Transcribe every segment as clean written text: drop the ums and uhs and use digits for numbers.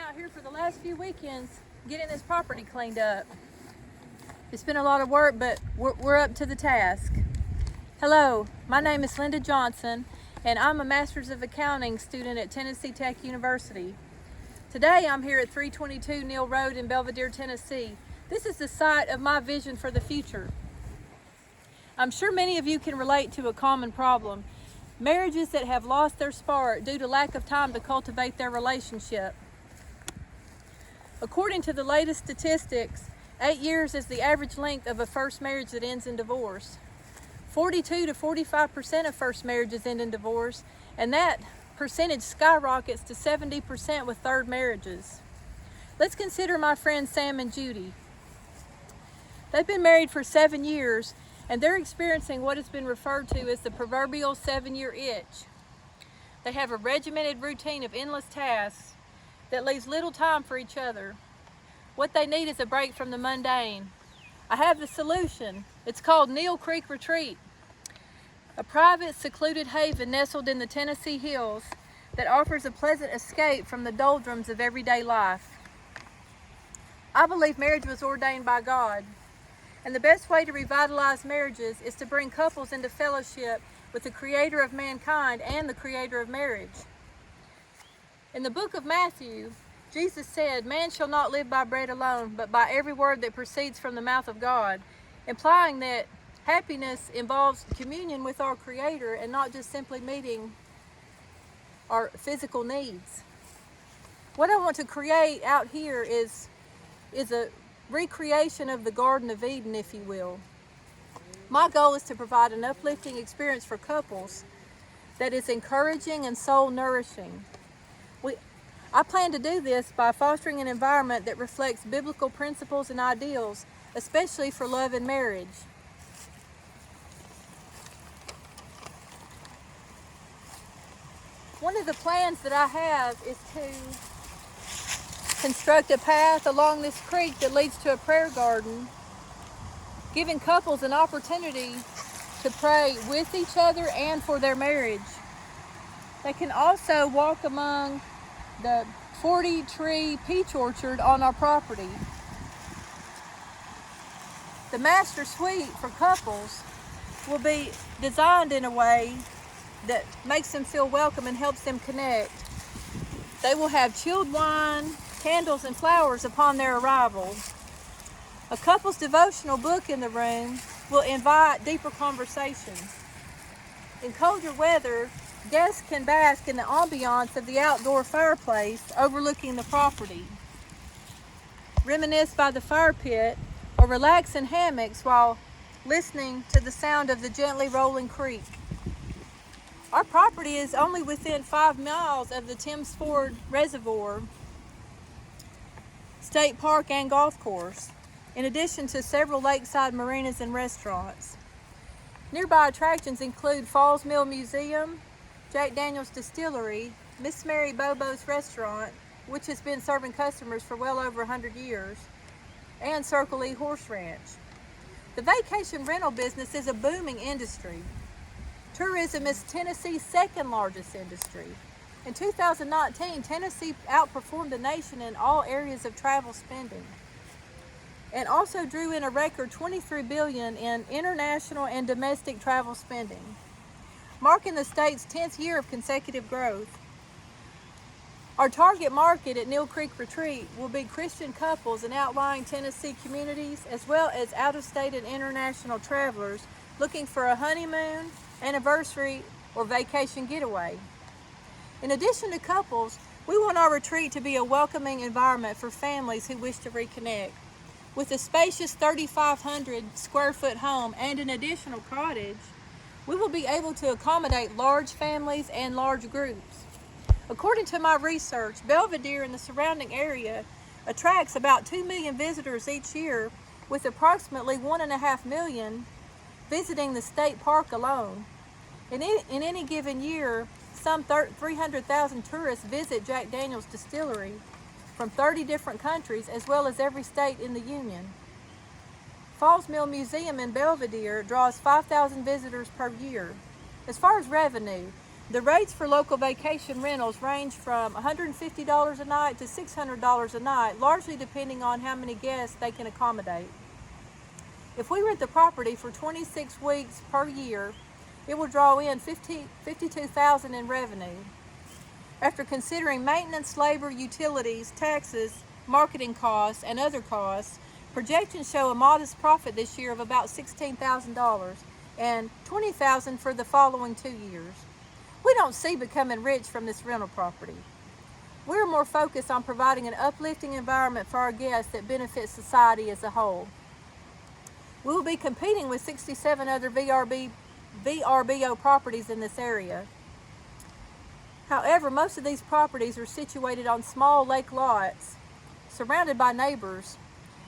out here for the last few weekends getting this property cleaned up. It's been a lot of work, but we're up to the task. Hello, my name is Linda Johnson, and I'm a Master's of Accounting student at Tennessee Tech University. Today I'm here at 322 Neal Road in Belvidere, Tennessee. This is the site of my vision for the future. I'm sure many of you can relate to a common problem: marriages that have lost their spark due to lack of time to cultivate their relationship. According to the latest statistics, 8 years is the average length of a first marriage that ends in divorce. 42 to 45% of first marriages end in divorce, and that percentage skyrockets to 70% with third marriages. Let's consider my friends Sam and Judy. They've been married for 7 years, and they're experiencing what has been referred to as the proverbial 7-year itch. They have a regimented routine of endless tasks that leaves little time for each other. What they need is a break from the mundane. I have the solution. It's called Neal Creek Retreat, a private, secluded haven nestled in the Tennessee hills that offers a pleasant escape from the doldrums of everyday life. I believe marriage was ordained by God, and the best way to revitalize marriages is to bring couples into fellowship with the Creator of mankind and the Creator of marriage. In the book of Matthew, Jesus said, "Man shall not live by bread alone, but by every word that proceeds from the mouth of God," implying that happiness involves communion with our Creator and not just simply meeting our physical needs. What I want to create out here is a recreation of the Garden of Eden, if you will. My goal is to provide an uplifting experience for couples that is encouraging and soul nourishing. I plan to do this by fostering an environment that reflects biblical principles and ideals, especially for love and marriage. One of the plans that I have is to construct a path along this creek that leads to a prayer garden, giving couples an opportunity to pray with each other and for their marriage. They can also walk among the 40-tree peach orchard on our property. The master suite for couples will be designed in a way that makes them feel welcome and helps them connect. They will have chilled wine, candles, and flowers upon their arrival. A couple's devotional book in the room will invite deeper conversations. In colder weather, guests can bask in the ambiance of the outdoor fireplace overlooking the property, reminisce by the fire pit, or relax in hammocks while listening to the sound of the gently rolling creek. Our property is only within 5 miles of the Timms Ford Reservoir, State Park, and golf course, in addition to several lakeside marinas and restaurants. Nearby attractions include Falls Mill Museum, Jack Daniel's Distillery, Miss Mary Bobo's Restaurant, which has been serving customers for well over 100 years, and Circle E Horse Ranch. The vacation rental business is a booming industry. Tourism is Tennessee's second largest industry. In 2019, Tennessee outperformed the nation in all areas of travel spending, and also drew in a record $23 billion in international and domestic travel spending, marking the state's 10th year of consecutive growth. Our target market at Neal Creek Retreat will be Christian couples in outlying Tennessee communities, as well as out-of-state and international travelers looking for a honeymoon, anniversary, or vacation getaway. In addition to couples, we want our retreat to be a welcoming environment for families who wish to reconnect. With a spacious 3,500 square foot home and an additional cottage, we will be able to accommodate large families and large groups. According to my research, Belvidere and the surrounding area attracts about 2 million visitors each year, with approximately 1.5 million visiting the state park alone. In any given year, some 300,000 tourists visit Jack Daniel's Distillery from 30 different countries, as well as every state in the Union. Falls Mill Museum in Belvidere draws 5,000 visitors per year. As far as revenue, The rates for local vacation rentals range from $150 a night to $600 a night, largely depending on how many guests they can accommodate. If we rent the property for 26 weeks per year, it will draw in $52,000 in revenue. After considering maintenance, labor, utilities, taxes, marketing costs, and other costs, projections show a modest profit this year of about $16,000 and $20,000 for the following 2 years. We don't see becoming rich from this rental property. We're more focused on providing an uplifting environment for our guests that benefits society as a whole. We will be competing with 67 other VRBO properties in this area. However, most of these properties are situated on small lake lots, surrounded by neighbors,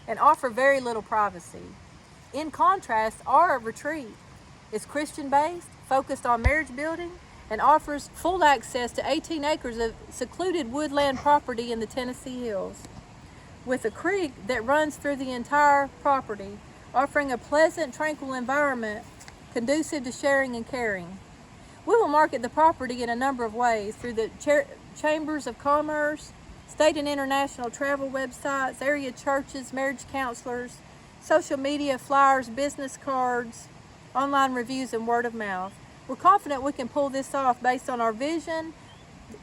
and offer very little privacy. In contrast, our retreat is Christian-based, focused on marriage building, and offers full access to 18 acres of secluded woodland property in the Tennessee Hills, with a creek that runs through the entire property, offering a pleasant, tranquil environment conducive to sharing and caring. We will market the property in a number of ways through the chambers of commerce, state and international travel websites, area churches, marriage counselors, social media, flyers, business cards, online reviews, and word of mouth. We're confident we can pull this off based on our vision.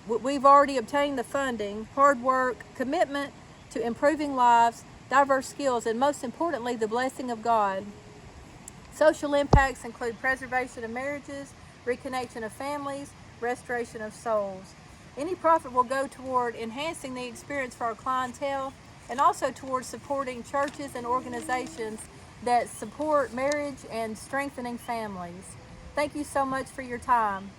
We've already obtained the funding, hard work, commitment to improving lives, diverse skills, and most importantly, the blessing of God. Social impacts include preservation of marriages, reconnection of families, restoration of souls. Any profit will go toward enhancing the experience for our clientele and also towards supporting churches and organizations that support marriage and strengthening families. Thank you so much for your time.